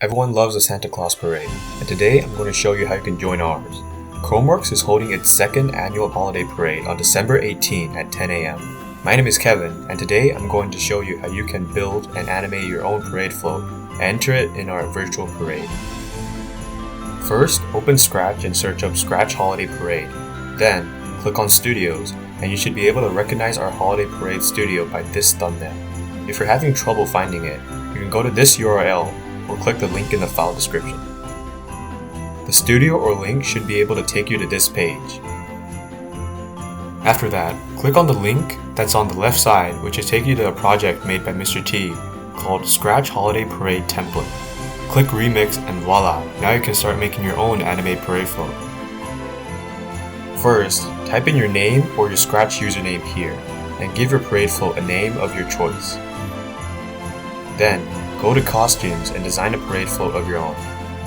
Everyone loves a Santa Claus parade, and today I'm going to show you how you can join ours. Chromeworks is holding its second annual holiday parade on December 18 at 10 a.m. My name is Kevin, and today I'm going to show you how you can build and animate your own parade float and enter it in our virtual parade. First, open Scratch and search up Scratch Holiday Parade. Then, click on Studios, and you should be able to recognize our Holiday Parade studio by this thumbnail. If you're having trouble finding it, you can go to this URL or click the link in the file description. The studio or link should be able to take you to this page. After that, click on the link that's on the left side, which will take you to a project made by Mr. T called Scratch Holiday Parade Template. Click Remix and voila, now you can start making your own animate parade float. First, type in your name or your Scratch username here, and give your parade float a name of your choice. Then, go to Costumes and design a parade float of your own.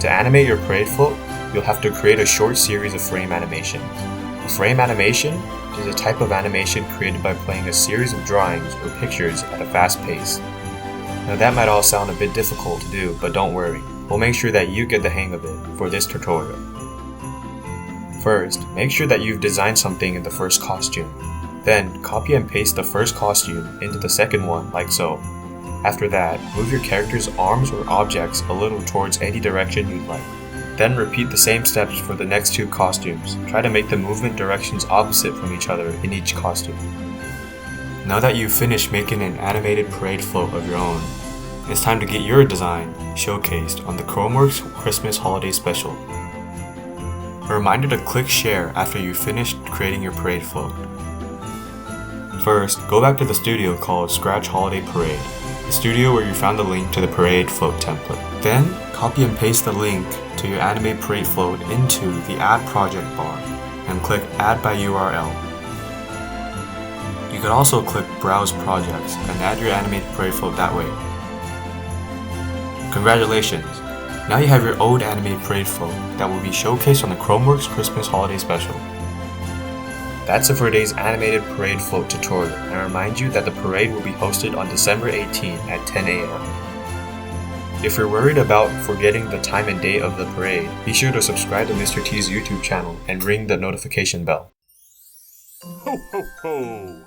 To animate your parade float, you'll have to create a short series of frame animations. A frame animation is a type of animation created by playing a series of drawings or pictures at a fast pace. Now that might all sound a bit difficult to do, but don't worry, we'll make sure that you get the hang of it for this tutorial. First, make sure that you've designed something in the first costume. Then, copy and paste the first costume into the second one like so. After that, move your character's arms or objects a little towards any direction you'd like. Then repeat the same steps for the next two costumes. Try to make the movement directions opposite from each other in each costume. Now that you've finished making an animated parade float of your own, it's time to get your design showcased on the Chromeworks Christmas Holiday Special. A reminder to click share after you've finished creating your parade float. First, go back to the studio called Scratch Holiday Parade, the studio where you found the link to the parade float template. Then, copy and paste the link to your animate parade float into the Add Project bar and click Add by URL. You can also click Browse Projects and add your animated parade float that way. Congratulations! Now you have your own animated parade float that will be showcased on the Chromeworks Christmas Holiday Special. That's it for today's animated parade float tutorial, and I remind you that the parade will be hosted on December 18 at 10 a.m. If you're worried about forgetting the time and date of the parade, be sure to subscribe to Mr. T's YouTube channel and ring the notification bell. Ho ho ho!